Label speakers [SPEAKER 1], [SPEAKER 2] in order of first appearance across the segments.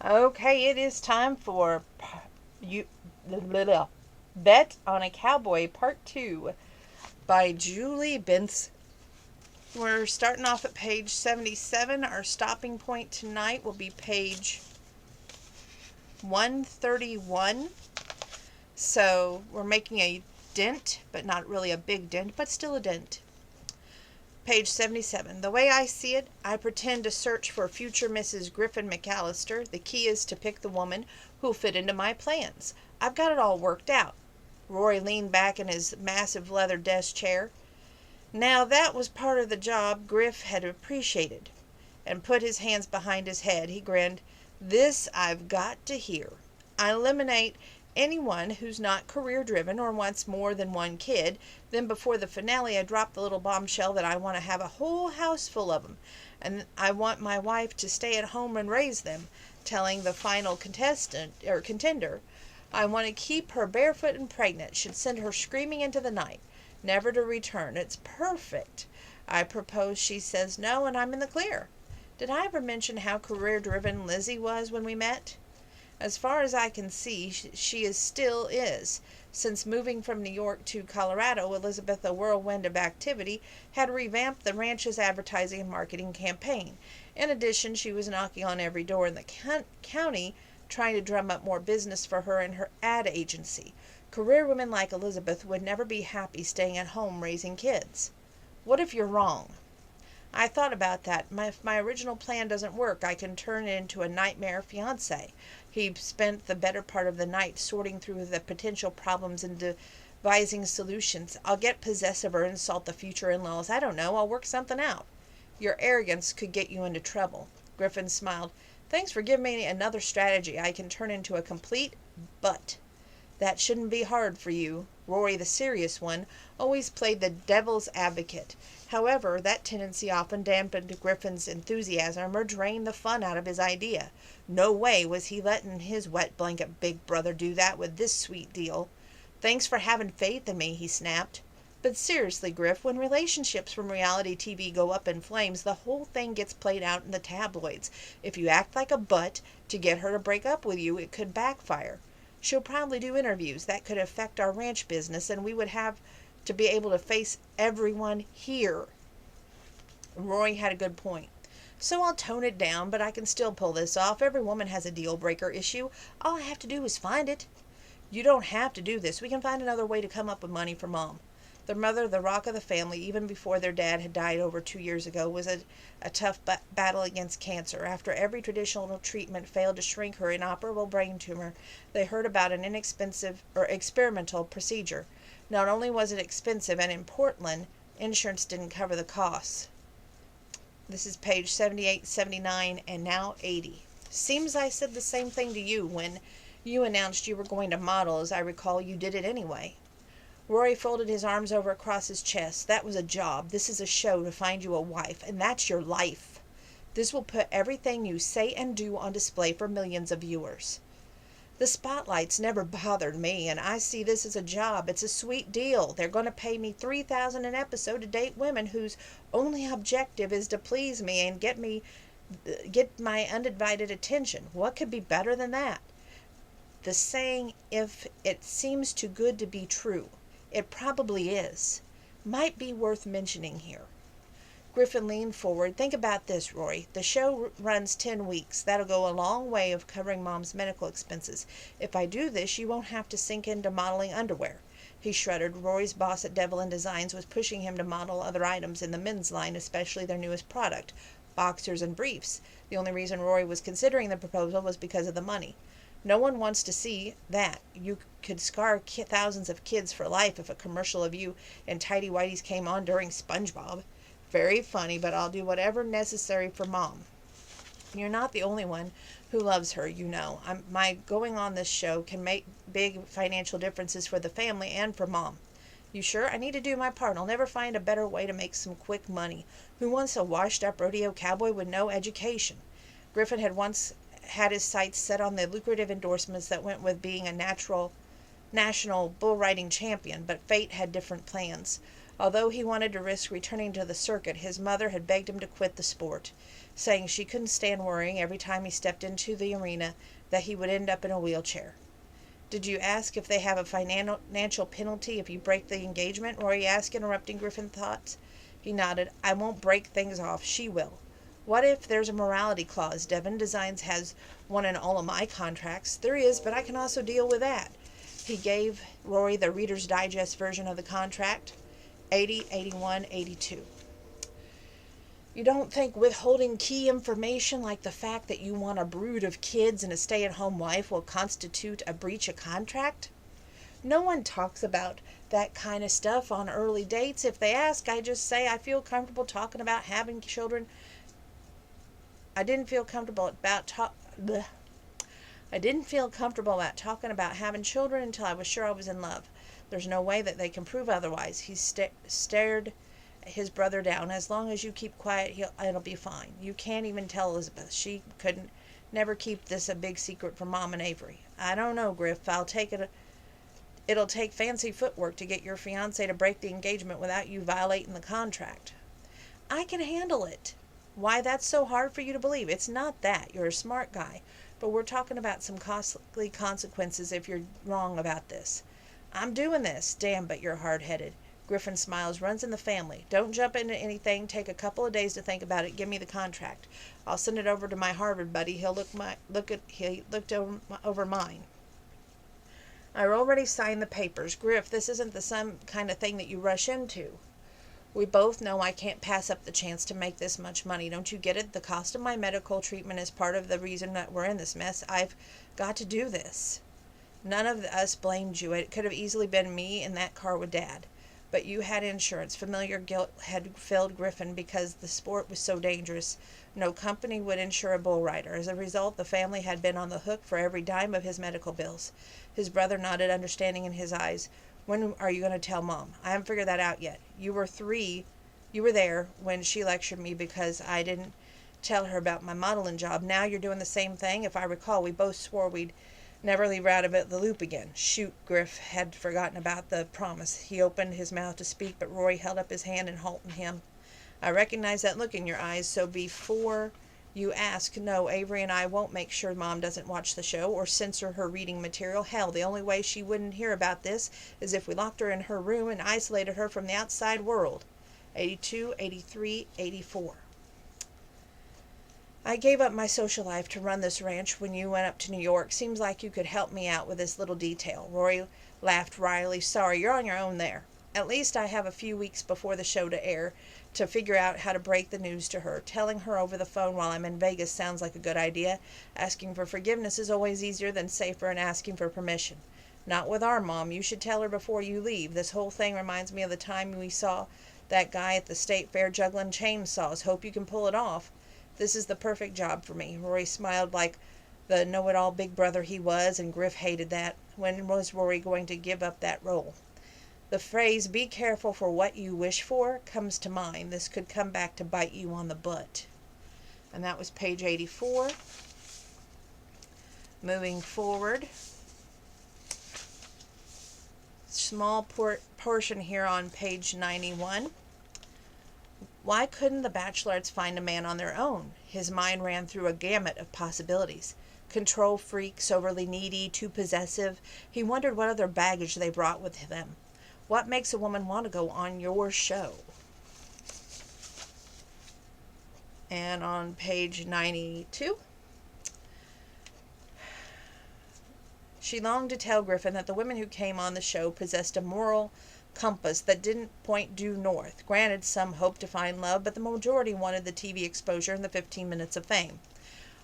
[SPEAKER 1] Okay, it is time for you Bet on a Cowboy Part 2 by Julie Benson. We're starting off at page 77. Our stopping point tonight will be page 131. So we're making a dent, but not really a big dent, but still a dent. Page 77. The way I see it, I pretend to search for future Mrs. Griffin McAllister. The key is to pick the woman who'll fit into my plans. I've got it all worked out. Rory leaned back in his massive leather desk chair. Now that was part of the job Griff had appreciated, and put his hands behind his head. He grinned. This I've got to hear. I eliminate anyone who's not career driven or wants more than one kid. Then before the finale I drop the little bombshell that I want to have a whole house full of them, and I want my wife to stay at home and raise them, telling the final contender I want to keep her barefoot and pregnant, should send her screaming into the night, never to return. It's perfect. I propose she says no, and I'm in the clear. Did I ever mention how career driven Lizzie was when we met? As far as I can see, she still is. Since moving from New York to Colorado, Elizabeth, a whirlwind of activity, had revamped the ranch's advertising and marketing campaign. In addition, she was knocking on every door in the county, trying to drum up more business for her and her ad agency. Career women like Elizabeth would never be happy staying at home raising kids. What if you're wrong? I thought about that. If my original plan doesn't work, I can turn it into a nightmare fiancé. He spent the better part of the night sorting through the potential problems and devising solutions. I'll get possessive or insult the future in-laws. I don't know. I'll work something out. Your arrogance could get you into trouble. Griffin smiled. Thanks for giving me another strategy I can turn into a complete butt. That shouldn't be hard for you. Rory, the serious one, always played the devil's advocate. However, that tendency often dampened Griffin's enthusiasm or drained the fun out of his idea. No way was he letting his wet blanket big brother do that with this sweet deal. Thanks for having faith in me, he snapped. But seriously, Griff, when relationships from reality TV go up in flames, the whole thing gets played out in the tabloids. If you act like a butt to get her to break up with you, it could backfire. She'll probably do interviews. That could affect our ranch business, and we would have to be able to face everyone here. Rory had a good point. So I'll tone it down, but I can still pull this off. Every woman has a deal breaker issue. All I have to do is find it. You don't have to do this. We can find another way to come up with money for Mom. Their mother, the rock of the family, even before their dad had died over 2 years ago, was a tough battle against cancer. After every traditional treatment failed to shrink her inoperable brain tumor, they heard about an inexpensive or experimental procedure. Not only was it expensive, and in Portland, insurance didn't cover the costs. This is page 78, 79, and now 80. Seems I said the same thing to you when you announced you were going to model. As I recall, you did it anyway. Rory folded his arms over across his chest. That was a job. This is a show to find you a wife, and that's your life. This will put everything you say and do on display for millions of viewers. The spotlight's never bothered me, and I see this as a job. It's a sweet deal. They're going to pay me $3,000 an episode to date women whose only objective is to please me and get my undivided attention. What could be better than that? The saying, if it seems too good to be true. It probably is. Might be worth mentioning here. Griffin leaned forward. Think about this, Rory. The show runs 10 weeks. That'll go a long way of covering Mom's medical expenses. If I do this, you won't have to sink into modeling underwear. He shuddered. Rory's boss at Devlin Designs was pushing him to model other items in the men's line, especially their newest product, boxers and briefs. The only reason Rory was considering the proposal was because of the money. No one wants to see that. You could scar thousands of kids for life if a commercial of you in tidy whities came on during SpongeBob. Very funny, but I'll do whatever necessary for Mom. You're not the only one who loves her, you know. My going on this show can make big financial differences for the family and for Mom. You sure? I need to do my part. I'll never find a better way to make some quick money. Who wants a washed-up rodeo cowboy with no education? Griffin had once had his sights set on the lucrative endorsements that went with being a national bull riding champion, but fate had different plans. Although he wanted to risk returning to the circuit, his mother had begged him to quit the sport, saying she couldn't stand worrying every time he stepped into the arena that he would end up in a wheelchair. "Did you ask if they have a financial penalty if you break the engagement?" Rory asked, interrupting Griffin's thoughts. He nodded. "I won't break things off. She will." "What if there's a morality clause? Devon Designs has one in all of my contracts." "There is, but I can also deal with that." He gave Rory the Reader's Digest version of the contract. 80, 81, 82. "You don't think withholding key information like the fact that you want a brood of kids and a stay-at-home wife will constitute a breach of contract?" "No one talks about that kind of stuff on early dates. If they ask, I just say I feel comfortable talking about having children. I didn't feel comfortable about talking about having children until I was sure I was in love. There's no way that they can prove otherwise." He stared his brother down. "As long as you keep quiet, it'll be fine. You can't even tell Elizabeth. She couldn't never keep this a big secret from Mom and Avery." "I don't know, Griff. It'll take fancy footwork to get your fiancé to break the engagement without you violating the contract." "I can handle it." "Why, that's so hard for you to believe." "It's not that. You're a smart guy. But we're talking about some costly consequences if you're wrong about this." "I'm doing this." "Damn, but you're hard-headed." Griffin smiles. "Runs in the family. Don't jump into anything. Take a couple of days to think about it. Give me the contract. I'll send it over to my Harvard buddy. He looked over mine. I already signed the papers." "Griff, this isn't the some kind of thing that you rush into." "We both know I can't pass up the chance to make this much money. Don't you get it? The cost of my medical treatment is part of the reason that we're in this mess. I've got to do this. None of us blamed you. It could have easily been me in that car with Dad. But you had insurance." Familiar guilt had filled Griffin because the sport was so dangerous. No company would insure a bull rider. As a result, the family had been on the hook for every dime of his medical bills. His brother nodded, understanding in his eyes. "When are you going to tell Mom?" "I haven't figured that out yet. You were there when she lectured me because I didn't tell her about my modeling job. Now you're doing the same thing. If I recall, we both swore we'd never leave her out of the loop again." "Shoot." Griff had forgotten about the promise. He opened his mouth to speak, but Rory held up his hand and halted him. "I recognize that look in your eyes, so before you ask, no, Avery and I won't make sure Mom doesn't watch the show or censor her reading material. Hell, the only way she wouldn't hear about this is if we locked her in her room and isolated her from the outside world." 82, 83, 84. "I gave up my social life to run this ranch when you went up to New York. Seems like you could help me out with this little detail." Rory laughed wryly. "Sorry, you're on your own there. At least I have a few weeks before the show to air to figure out how to break the news to her. Telling her over the phone while I'm in Vegas sounds like a good idea. Asking for forgiveness is always easier than safer than asking for permission. Not with our Mom. You should tell her before you leave. This whole thing reminds me of the time we saw that guy at the state fair juggling chainsaws. Hope you can pull it off. This is the perfect job for me." Rory smiled like the know-it-all big brother he was, and Griff hated that. When was Rory going to give up that role? The phrase, "be careful for what you wish for," comes to mind. This could come back to bite you on the butt. And that was page 84. Moving forward. Small portion here on page 91. Why couldn't the Bachelorettes find a man on their own? His mind ran through a gamut of possibilities. Control freaks, overly needy, too possessive. He wondered what other baggage they brought with them. What makes a woman want to go on your show? And on page 92, she longed to tell Griffin that the women who came on the show possessed a moral compass that didn't point due north. Granted, some hoped to find love, but the majority wanted the TV exposure and the 15 minutes of fame.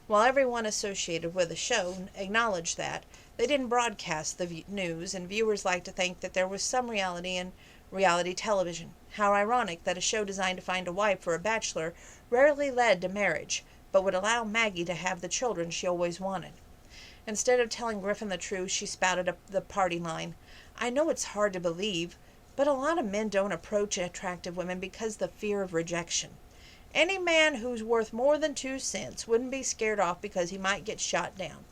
[SPEAKER 1] While everyone associated with the show acknowledged that, they didn't broadcast the news, and viewers liked to think that there was some reality in reality television. How ironic that a show designed to find a wife for a bachelor rarely led to marriage, but would allow Maggie to have the children she always wanted. Instead of telling Griffin the truth, she spouted up the party line. "I know it's hard to believe, but a lot of men don't approach attractive women because of the fear of rejection. Any man who's worth more than 2 cents wouldn't be scared off because he might get shot down.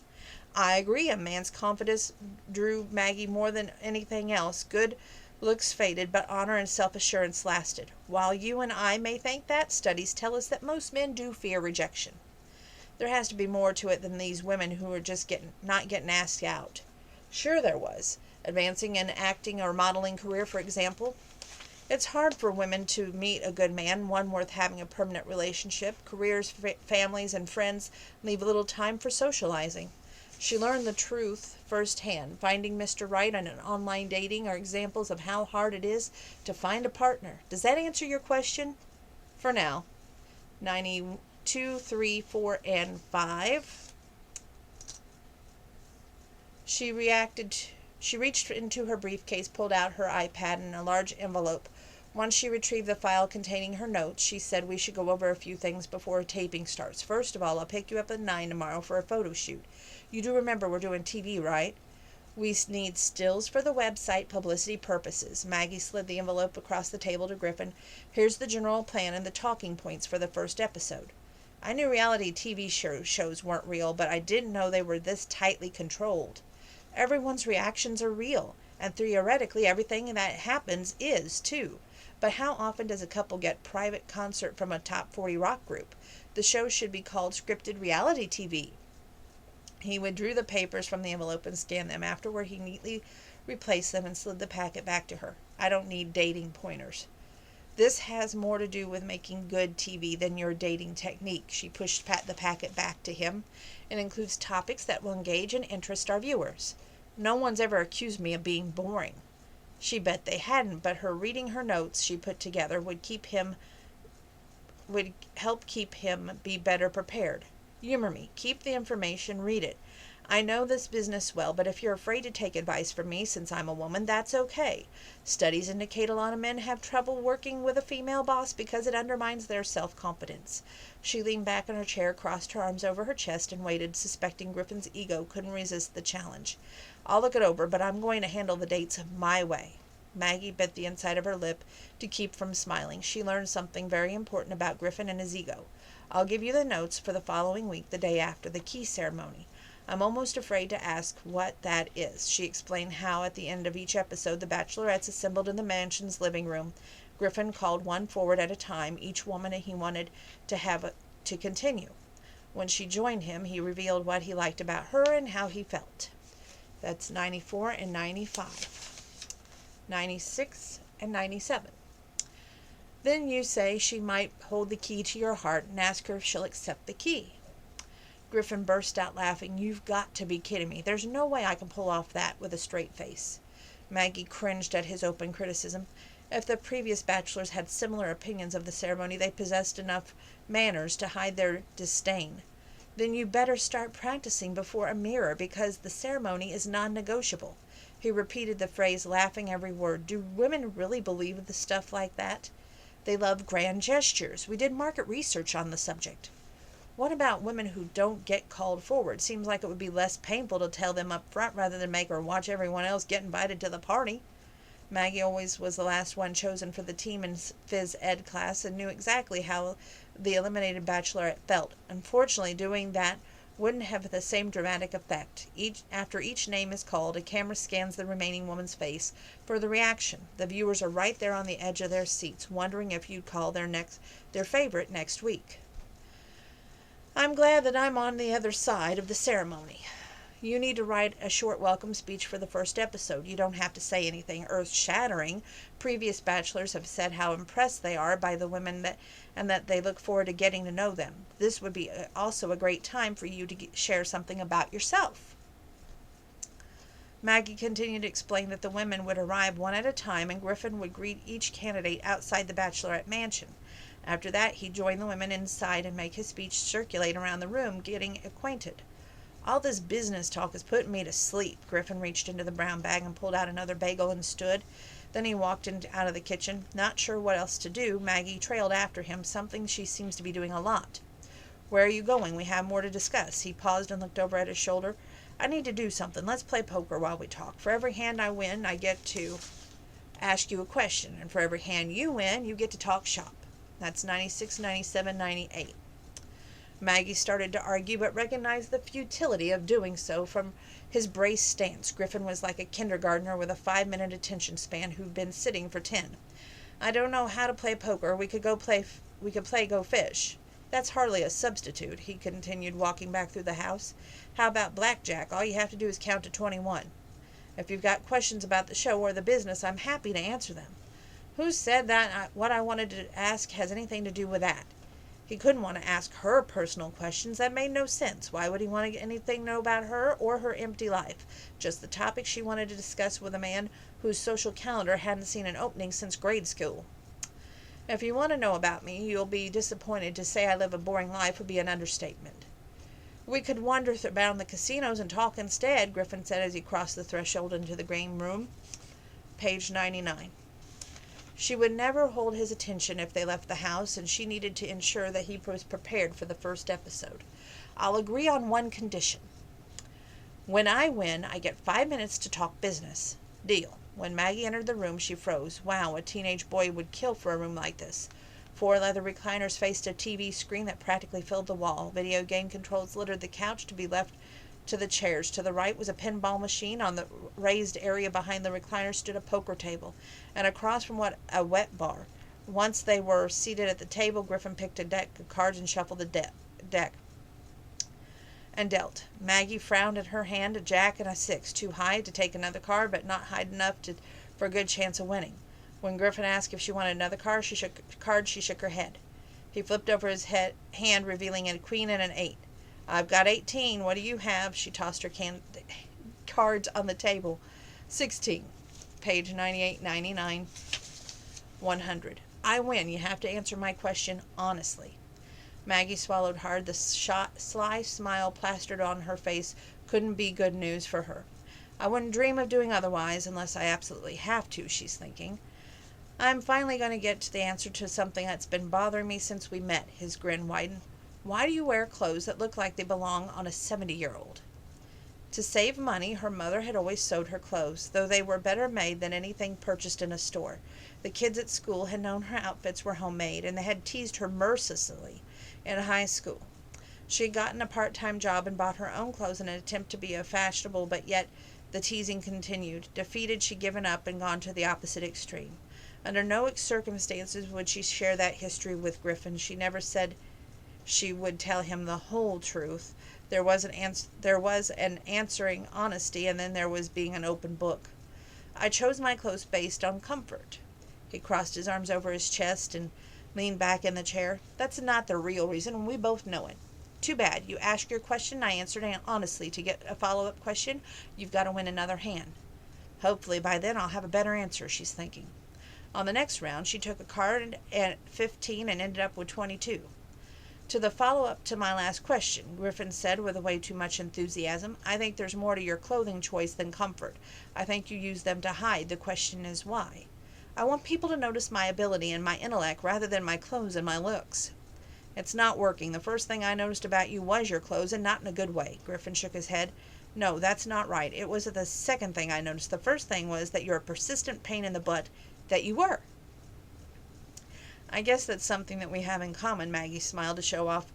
[SPEAKER 1] I agree, a man's confidence drew Maggie more than anything else. Good Looks faded, but honor and self-assurance lasted. While you and I may think that, studies tell us that most men do fear rejection. There has to be more to it than these women who are just not getting asked out. Sure there was. Advancing an acting or modeling career, for example. It's hard for women to meet a good man, one worth having a permanent relationship. Careers, families, and friends leave little time for socializing. She learned the truth firsthand. Finding Mr. Right on an online dating are examples of how hard it is to find a partner. Does that answer your question? For now. 92, 3, 4, and 5. She reached into her briefcase, pulled out her iPad and a large envelope. Once she retrieved the file containing her notes, she said we should go over a few things before taping starts. First of all, I'll pick you up at 9 tomorrow for a photo shoot. You do remember we're doing TV, right? We need stills for the website, publicity purposes. Maggie slid the envelope across the table to Griffin. Here's the general plan and the talking points for the first episode. I knew reality TV shows weren't real, but I didn't know they were this tightly controlled. Everyone's reactions are real, and theoretically everything that happens is, too. But how often does a couple get private concert from a top 40 rock group? The show should be called scripted reality TV. He withdrew the papers from the envelope and scanned them. Afterward, he neatly replaced them and slid the packet back to her. I don't need dating pointers. This has more to do with making good TV than your dating technique. She pushed the packet back to him. It includes topics that will engage and interest our viewers. No one's ever accused me of being boring. She bet they hadn't, but her reading her notes she put together would help keep him be better prepared. Humor me. Keep the information. Read it. I know this business well, but if you're afraid to take advice from me since I'm a woman, that's okay. Studies indicate a lot of men have trouble working with a female boss because it undermines their self-confidence. She leaned back in her chair, crossed her arms over her chest, and waited, suspecting Griffin's ego couldn't resist the challenge. I'll look it over, but I'm going to handle the dates my way. Maggie bit the inside of her lip to keep from smiling. She learned something very important about Griffin and his ego. I'll give you the notes for the following week, the day after the key ceremony. I'm almost afraid to ask what that is. She explained how at the end of each episode the bachelorettes assembled in the mansion's living room. Griffin called one forward at a time, each woman he wanted to have to continue. When she joined him, he revealed what he liked about her and how he felt. That's 94 and 95. 96 and 97. Then you say she might hold the key to your heart and ask her if she'll accept the key. Griffin burst out laughing. You've got to be kidding me. There's no way I can pull off that with a straight face. Maggie cringed at his open criticism. If the previous bachelors had similar opinions of the ceremony, they possessed enough manners to hide their disdain. Then you better start practicing before a mirror, because the ceremony is non-negotiable. He repeated the phrase, laughing every word. Do women really believe the stuff like that? They love grand gestures. We did market research on the subject. What about women who don't get called forward? Seems like it would be less painful to tell them up front rather than make her watch everyone else get invited to the party. Maggie always was the last one chosen for the team in phys ed class and knew exactly how the eliminated bachelorette felt. Unfortunately, doing that wouldn't have the same dramatic effect. After each name is called, a camera scans the remaining woman's face for the reaction. The viewers are right there on the edge of their seats, wondering if you'd call their favorite next week. I'm glad that I'm on the other side of the ceremony. You need to write a short welcome speech for the first episode. You don't have to say anything earth-shattering. Previous bachelors have said how impressed they are by the women and that they look forward to getting to know them. This would be also a great time for you to share something about yourself. Maggie continued to explain that the women would arrive one at a time and Griffin would greet each candidate outside the bachelorette mansion. After that, he'd join the women inside and make his speech circulate around the room, getting acquainted. All this business talk is putting me to sleep. Griffin reached into the brown bag and pulled out another bagel and stood. Then he walked out of the kitchen. Not sure what else to do, Maggie trailed after him, something she seems to be doing a lot. Where are you going? We have more to discuss. He paused and looked over at his shoulder. I need to do something. Let's play poker while we talk. For every hand I win, I get to ask you a question. And for every hand you win, you get to talk shop. That's 96, 97, 98. Maggie started to argue, but recognized the futility of doing so from his braced stance. Griffin was like a kindergartner with a 5-minute attention span who'd been sitting for 10. I don't know how to play poker. We could play go fish. That's hardly a substitute, he continued, walking back through the house. How about blackjack? All you have to do is count to 21. If you've got questions about the show or the business, I'm happy to answer them. Who said that what I wanted to ask has anything to do with that? He couldn't want to ask her personal questions. That made no sense. Why would he want to anything know about her or her empty life? Just the topic she wanted to discuss with a man whose social calendar hadn't seen an opening since grade school. If you want to know about me, you'll be disappointed. To say I live a boring life would be an understatement. We could wander around the casinos and talk instead, Griffin said as he crossed the threshold into the green room. Page 99. She would never hold his attention if they left the house, and she needed to ensure that he was prepared for the first episode. I'll agree on one condition. When I win, I get 5 minutes to talk business. Deal. When Maggie entered the room, she froze. Wow, a teenage boy would kill for a room like this. 4 leather recliners faced a TV screen that practically filled the wall. Video game controls littered the couch to be left to the chairs. To the right was a pinball machine. On the raised area behind the recliner stood a poker table, and across from a wet bar. Once they were seated at the table, Griffin picked a deck of cards and shuffled the deck and dealt. Maggie frowned at her hand, a jack and a 6, too high to take another card, but not high enough for a good chance of winning. When Griffin asked if she wanted another card, she shook her head. He flipped over his hand, revealing a queen and an 8. I've got 18. What do you have? She tossed her cards on the table. 16. Page 98, 99, 100. I win. You have to answer my question honestly. Maggie swallowed hard. The sly smile plastered on her face couldn't be good news for her. I wouldn't dream of doing otherwise unless I absolutely have to, she's thinking. I'm finally going to get to the answer to something that's been bothering me since we met. His grin widened. Why do you wear clothes that look like they belong on a 70-year-old? To save money, her mother had always sewed her clothes, though they were better made than anything purchased in a store. The kids at school had known her outfits were homemade, and they had teased her mercilessly in high school. She had gotten a part-time job and bought her own clothes in an attempt to be fashionable, but yet the teasing continued. Defeated, she'd given up and gone to the opposite extreme. Under no circumstances would she share that history with Griffin. She never said she would tell him the whole truth. There was an answering honesty, and then there was being an open book. I chose my clothes based on comfort. He crossed his arms over his chest and leaned back in the chair. That's not the real reason, and we both know it. Too bad. You asked your question, I answered it honestly. To get a follow-up question, you've got to win another hand. Hopefully by then I'll have a better answer, she's thinking. On the next round, she took a card at 15 and ended up with 22. To the follow-up to my last question, Griffin said with way too much enthusiasm, I think there's more to your clothing choice than comfort. I think you use them to hide. The question is why. I want people to notice my ability and my intellect rather than my clothes and my looks. It's not working. The first thing I noticed about you was your clothes, and not in a good way. Griffin shook his head. No, that's not right. It was the second thing I noticed. The first thing was that you're a persistent pain in the butt. That you were. I guess that's something that we have in common, Maggie smiled to show off.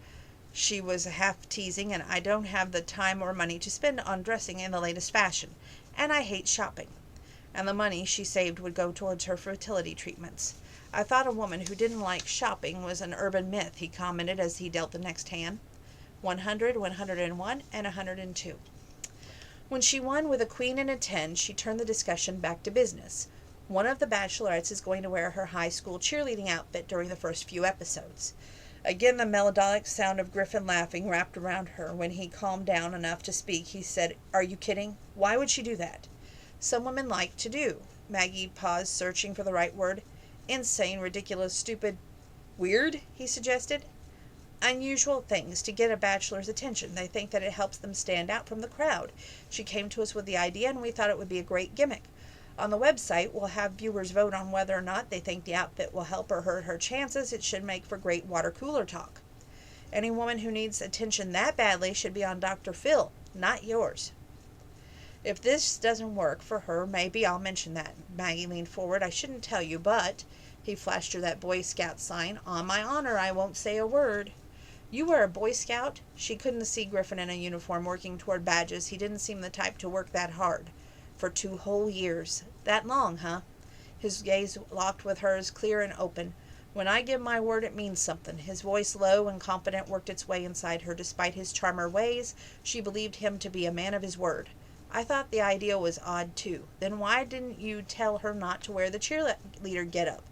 [SPEAKER 1] She was half teasing, and I don't have the time or money to spend on dressing in the latest fashion, and I hate shopping. And the money she saved would go towards her fertility treatments. I thought a woman who didn't like shopping was an urban myth, he commented as he dealt the next hand. 100, 101, and 102. When she won with a queen and a 10, she turned the discussion back to business. One of the bachelorettes is going to wear her high school cheerleading outfit during the first few episodes. Again, the melodic sound of Griffin laughing wrapped around her. When he calmed down enough to speak, he said, Are you kidding? Why would she do that? Some women like to do. Maggie paused, searching for the right word. Insane, ridiculous, stupid, weird, he suggested. Unusual things to get a bachelor's attention. They think that it helps them stand out from the crowd. She came to us with the idea, and we thought it would be a great gimmick. On the website, we'll have viewers vote on whether or not they think the outfit will help or hurt her chances. It should make for great water cooler talk. Any woman who needs attention that badly should be on Dr. Phil, not yours. If this doesn't work for her, maybe I'll mention that. Maggie leaned forward. I shouldn't tell you, but... He flashed her that Boy Scout sign. On my honor, I won't say a word. You were a Boy Scout? She couldn't see Griffin in a uniform working toward badges. He didn't seem the type to work that hard. For 2 whole years. That long, huh? His gaze locked with hers, clear and open. When I give my word, it means something. His voice, low and confident, worked its way inside her. Despite his charmer ways, she believed him to be a man of his word. I thought the idea was odd, too. Then why didn't you tell her not to wear the cheerleader get-up?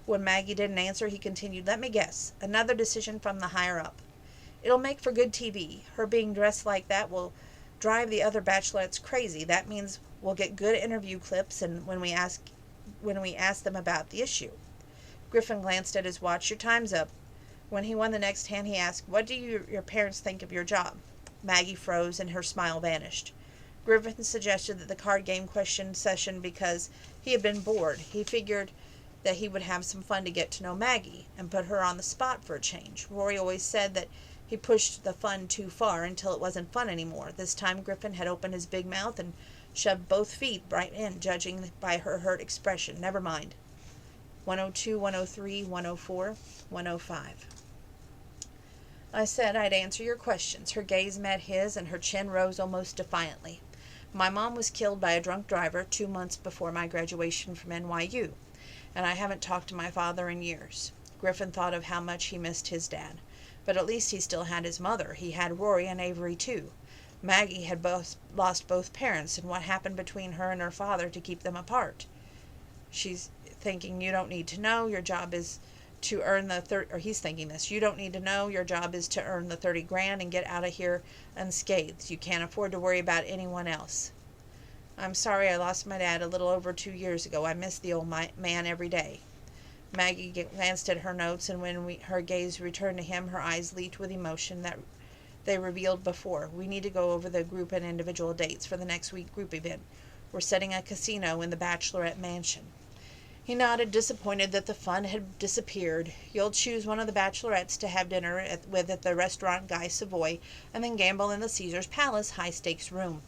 [SPEAKER 1] When Maggie didn't answer, he continued, let me guess. Another decision from the higher-up. It'll make for good TV. Her being dressed like that will drive the other bachelorettes crazy. That means we'll get good interview clips and when we ask them about the issue. Griffin glanced at his watch. Your time's up. When he won the next hand, he asked, what do your parents think of your job? Maggie froze and her smile vanished. Griffin suggested that the card game question session because he had been bored. He figured that he would have some fun to get to know Maggie and put her on the spot for a change. Rory always said that he pushed the fun too far until it wasn't fun anymore. This time Griffin had opened his big mouth and shoved both feet right in, judging by her hurt expression. Never mind. 102, 103, 104, 105. I said I'd answer your questions. Her gaze met his and her chin rose almost defiantly. My mom was killed by a drunk driver 2 months before my graduation from NYU, and I haven't talked to my father in years. Griffin thought of how much he missed his dad, but at least he still had his mother. He had Rory and Avery too. Maggie had lost both parents, and what happened between her and her father to keep them apart. She's thinking, you don't need to know, your job is to earn the or he's thinking this, you don't need to know, your job is to earn the 30 grand and get out of here unscathed. You can't afford to worry about anyone else. I'm sorry I lost my dad a little over 2 years ago. I miss the old man every day. Maggie glanced at her notes, and when her gaze returned to him, her eyes leaped with emotion that they revealed before. We need to go over the group and individual dates for the next week group event. We're setting a casino in the Bachelorette Mansion. He nodded, disappointed that the fun had disappeared. You'll choose one of the bachelorettes to have dinner with at the restaurant Guy Savoy, and then gamble in the Caesar's Palace high-stakes room.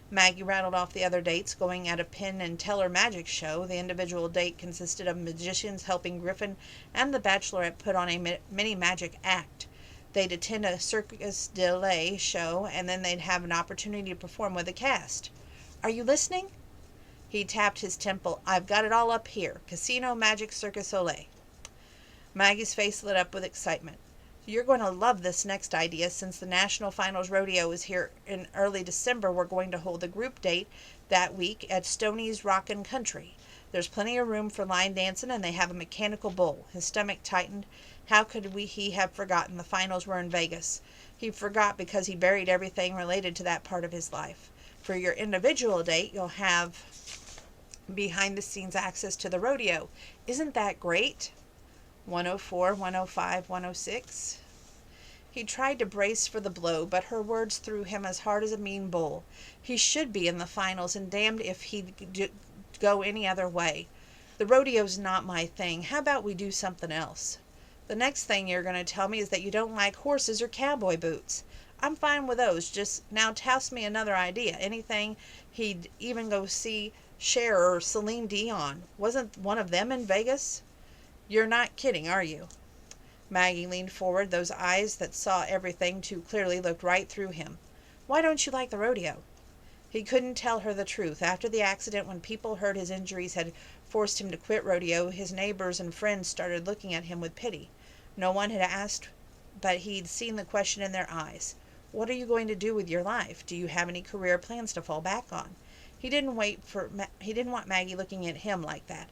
[SPEAKER 1] Maggie rattled off the other dates, going at a Penn and Teller magic show. The individual date consisted of magicians helping Griffin and the bachelorette put on a mini magic act. They'd attend a Circus de Lay show, and then they'd have an opportunity to perform with the cast. Are you listening? He tapped his temple. I've got it all up here. Casino Magic Circus Olay. Maggie's face lit up with excitement. You're going to love this next idea. Since the National Finals Rodeo is here in early December, we're going to hold the group date that week at Stoney's Rockin' Country. There's plenty of room for line dancing, and they have a mechanical bull. His stomach tightened. How could he have forgotten? The finals were in Vegas. He forgot because he buried everything related to that part of his life. For your individual date, you'll have behind-the-scenes access to the rodeo. Isn't that great? 104, 105, 106. He tried to brace for the blow, but her words threw him as hard as a mean bull. He should be in the finals, and damned if he'd go any other way. The rodeo's not my thing. How about we do something else? The next thing you're going to tell me is that you don't like horses or cowboy boots. I'm fine with those. Just now toss me another idea. Anything he'd even go see Cher or Celine Dion. Wasn't one of them in Vegas? You're not kidding, are you? Maggie leaned forward. Those eyes that saw everything too clearly looked right through him. Why don't you like the rodeo? He couldn't tell her the truth. After the accident, when people heard his injuries had forced him to quit rodeo, his neighbors and friends started looking at him with pity. No one had asked, but he'd seen the question in their eyes. What are you going to do with your life? Do you have any career plans to fall back on? He didn't want Maggie looking at him like that.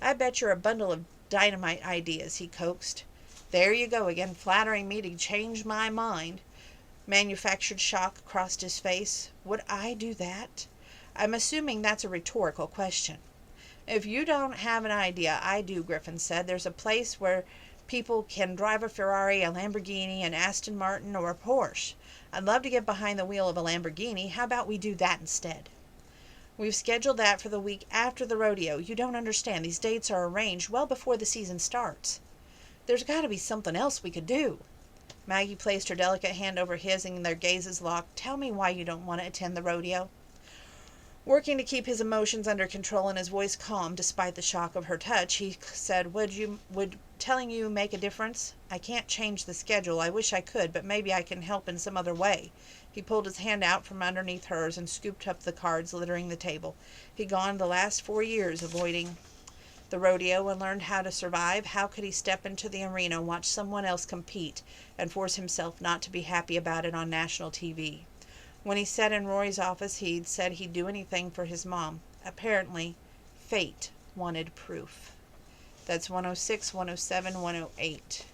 [SPEAKER 1] I bet you're a bundle of dynamite ideas, he coaxed. There you go again, flattering me to change my mind. Manufactured shock crossed his face. Would I do that? I'm assuming that's a rhetorical question. If you don't have an idea, I do, Griffin said. There's a place where people can drive a Ferrari, a Lamborghini, an Aston Martin, or a Porsche. I'd love to get behind the wheel of a Lamborghini. How about we do that instead? We've scheduled that for the week after the rodeo. You don't understand. These dates are arranged well before the season starts. There's got to be something else we could do. Maggie placed her delicate hand over his, and their gazes locked. Tell me why you don't want to attend the rodeo. Working to keep his emotions under control and his voice calm despite the shock of her touch, he said, Would telling you make a difference? I can't change the schedule. I wish I could, but maybe I can help in some other way. He pulled his hand out from underneath hers and scooped up the cards littering the table. He'd gone the last 4 years avoiding the rodeo and learned how to survive. How could he step into the arena, watch someone else compete, and force himself not to be happy about it on national TV? When he sat in Rory's office, he'd said he'd do anything for his mom. Apparently, fate wanted proof. That's 106, 107, 108.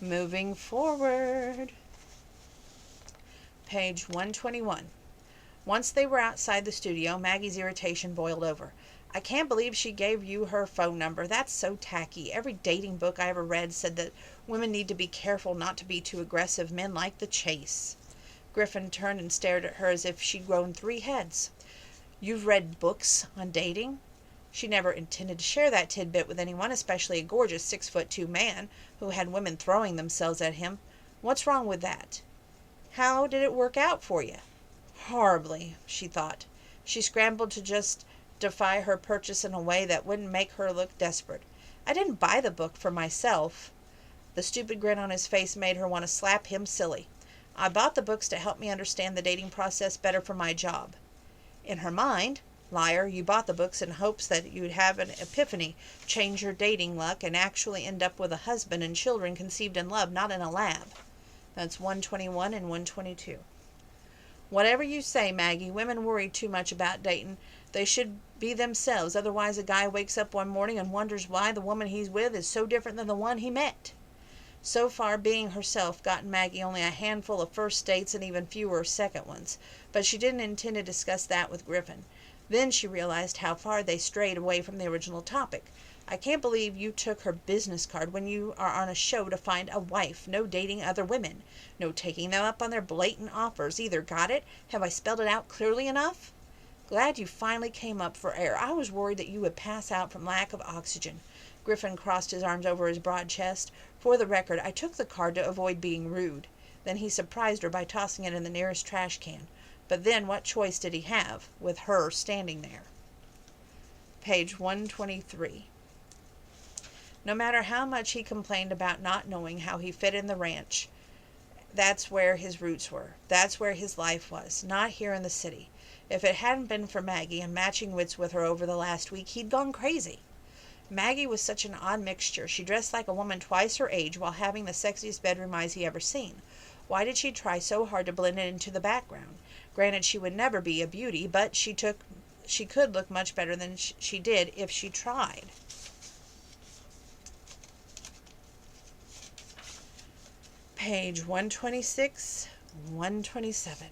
[SPEAKER 1] Moving forward. Page 121. Once they were outside the studio, Maggie's irritation boiled over. I can't believe she gave you her phone number. That's so tacky. Every dating book I ever read said that women need to be careful not to be too aggressive. Men like the chase. Griffin turned and stared at her as if she'd grown 3 heads. You've read books on dating? She never intended to share that tidbit with anyone, especially a gorgeous 6'2" man who had women throwing themselves at him. What's wrong with that? How did it work out for you? Horribly, she thought. She scrambled to justify her purchase in a way that wouldn't make her look desperate. I didn't buy the book for myself. The stupid grin on his face made her want to slap him silly. I bought the books to help me understand the dating process better for my job. In her mind, liar, you bought the books in hopes that you'd have an epiphany, change your dating luck, and actually end up with a husband and children conceived in love, not in a lab. That's 121 and 122. Whatever you say, Maggie, women worry too much about dating. They should be themselves, otherwise a guy wakes up one morning and wonders why the woman he's with is so different than the one he met. So far, being herself gotten Maggie only a handful of first dates and even fewer second ones, but she didn't intend to discuss that with Griffin. Then she realized how far they strayed away from the original topic. I can't believe you took her business card when you are on a show to find a wife. No dating other women. No taking them up on their blatant offers either. Got it? Have I spelled it out clearly enough? Glad you finally came up for air. I was worried that you would pass out from lack of oxygen. Griffin crossed his arms over his broad chest. For the record, I took the card to avoid being rude. Then he surprised her by tossing it in the nearest trash can. But then what choice did he have, with her standing there? Page 123. No matter how much he complained about not knowing how he fit in the ranch, that's where his roots were. That's where his life was, not here in the city. If it hadn't been for Maggie and matching wits with her over the last week, he'd gone crazy. Maggie was such an odd mixture. She dressed like a woman twice her age while having the sexiest bedroom eyes he ever seen. Why did she try so hard to blend it into the background? Granted, she would never be a beauty, but she could look much better than she did if she tried. Page 126, 127.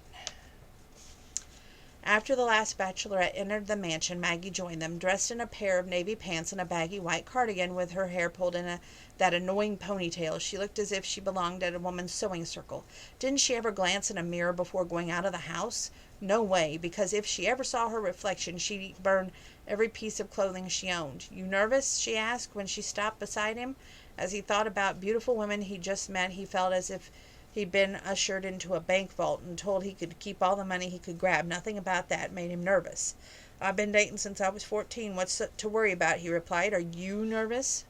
[SPEAKER 1] After the last bachelorette entered the mansion, Maggie joined them, dressed in a pair of navy pants and a baggy white cardigan with her hair pulled in that annoying ponytail. She looked as if she belonged at a woman's sewing circle. Didn't she ever glance in a mirror before going out of the house? No way, because if she ever saw her reflection, she'd burn every piece of clothing she owned. You nervous? She asked when she stopped beside him. As he thought about beautiful women he just met, he felt as if he'd been ushered into a bank vault and told he could keep all the money he could grab. Nothing about that made him nervous. I've been dating since I was 14. What's to worry about? He replied. Are you nervous?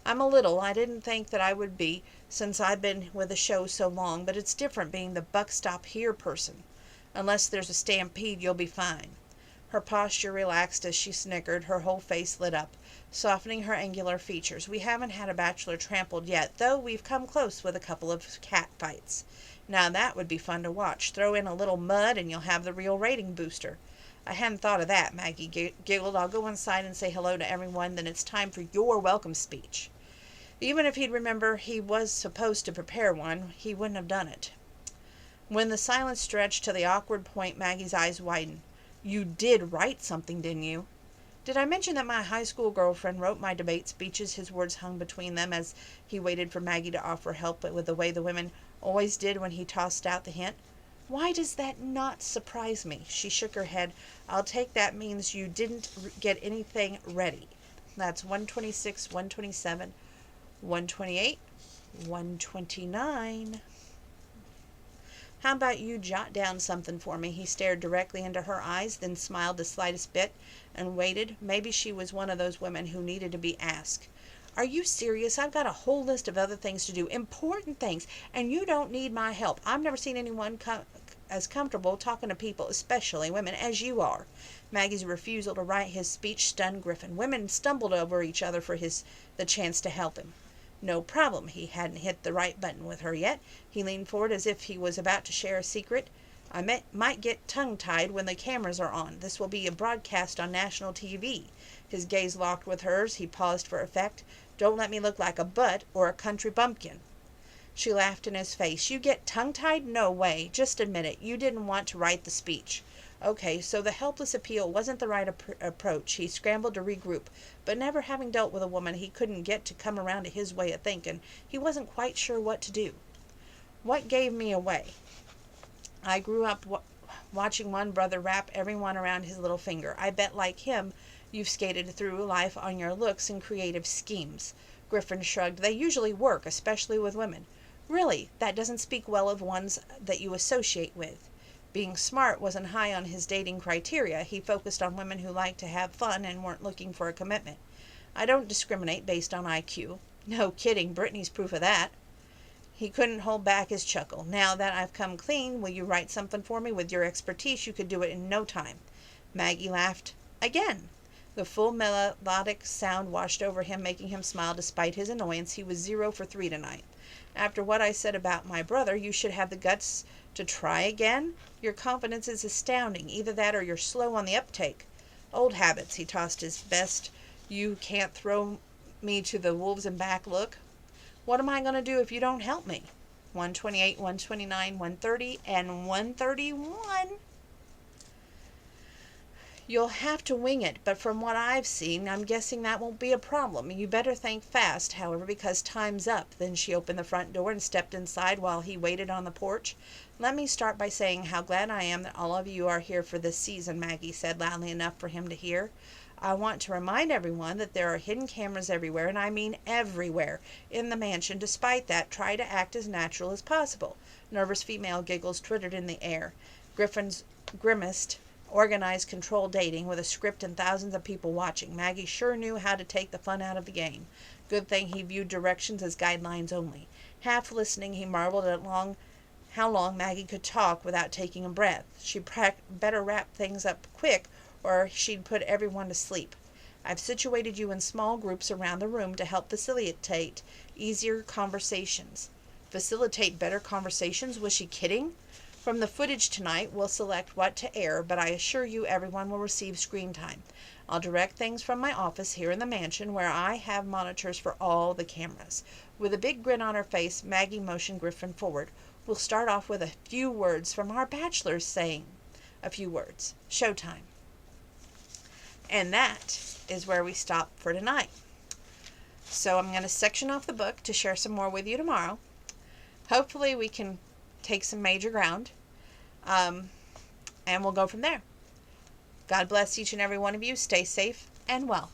[SPEAKER 1] I'm a little. I didn't think that I would be, since I've been with the show so long, but it's different being the buck stop here person. Unless there's a stampede, you'll be fine. Her posture relaxed as she snickered. Her whole face lit up, softening her angular features. We haven't had a bachelor trampled yet, though we've come close with a couple of cat fights. Now that would be fun to watch. Throw in a little mud and you'll have the real rating booster. I hadn't thought of that, Maggie giggled. I'll go inside and say hello to everyone, then it's time for your welcome speech. Even if he'd remember he was supposed to prepare one, he wouldn't have done it. When the silence stretched to the awkward point, Maggie's eyes widened. You did write something, didn't you? Did I mention that my high school girlfriend wrote my debate speeches? His words hung between them as he waited for Maggie to offer help, but with the way the women always did when he tossed out the hint. Why does that not surprise me? She shook her head. I'll take that means you didn't get anything ready. That's 126, 127, 128, 129. How about you jot down something for me? He stared directly into her eyes, then smiled the slightest bit and waited. Maybe she was one of those women who needed to be asked. Are you serious? I've got a whole list of other things to do, important things, and you don't need my help. I've never seen anyone as comfortable talking to people, especially women, as you are. Maggie's refusal to write his speech stunned Griffin. Women stumbled over each other for the chance to help him. No problem. He hadn't hit the right button with her yet. He leaned forward as if he was about to share a secret. I might get tongue-tied when the cameras are on. This will be a broadcast on national TV. His gaze locked with hers. He paused for effect. Don't let me look like a butt or a country bumpkin. She laughed in his face. You get tongue-tied? No way. Just admit it. You didn't want to write the speech. Okay, so the helpless appeal wasn't the right approach. He scrambled to regroup, but never having dealt with a woman he couldn't get to come around to his way of thinking, he wasn't quite sure what to do. What gave me away? I grew up watching one brother wrap everyone around his little finger. I bet, like him, you've skated through life on your looks and creative schemes. Griffin shrugged. They usually work, especially with women. Really, that doesn't speak well of ones that you associate with. Being smart wasn't high on his dating criteria. He focused on women who liked to have fun and weren't looking for a commitment. I don't discriminate based on IQ. No kidding, Brittany's proof of that. He couldn't hold back his chuckle. Now that I've come clean, will you write something for me? With your expertise, you could do it in no time. Maggie laughed again. The full melodic sound washed over him, making him smile despite his annoyance. He was 0 for 3 tonight. After what I said about my brother, you should have the guts to try again? Your confidence is astounding. Either that or you're slow on the uptake. Old habits, he tossed his best. You can't throw me to the wolves and back look. What am I going to do if you don't help me? 128, 129, 130, and 131. You'll have to wing it, but from what I've seen, I'm guessing that won't be a problem. You better think fast, however, because time's up. Then she opened the front door and stepped inside while he waited on the porch. Let me start by saying how glad I am that all of you are here for this season, Maggie said loudly enough for him to hear. I want to remind everyone that there are hidden cameras everywhere, and I mean everywhere, in the mansion. Despite that, try to act as natural as possible. Nervous female giggles twittered in the air. Griffin's grimaced. Organized, controlled dating with a script and thousands of people watching. Maggie sure knew how to take the fun out of the game. Good thing he viewed directions as guidelines only. Half listening, he marveled at how long Maggie could talk without taking a breath. She'd better wrap things up quick, or she'd put everyone to sleep. I've situated you in small groups around the room to help facilitate easier conversations. Facilitate better conversations? Was she kidding? From the footage tonight, we'll select what to air, but I assure you everyone will receive screen time. I'll direct things from my office here in the mansion, where I have monitors for all the cameras. With a big grin on her face, Maggie motioned Griffin forward. We'll start off with a few words from our bachelors saying a few words. Showtime. And that is where we stop for tonight. So I'm going to section off the book to share some more with you tomorrow. Hopefully we can take some major ground, and we'll go from there. God bless each and every one of you. Stay safe and well.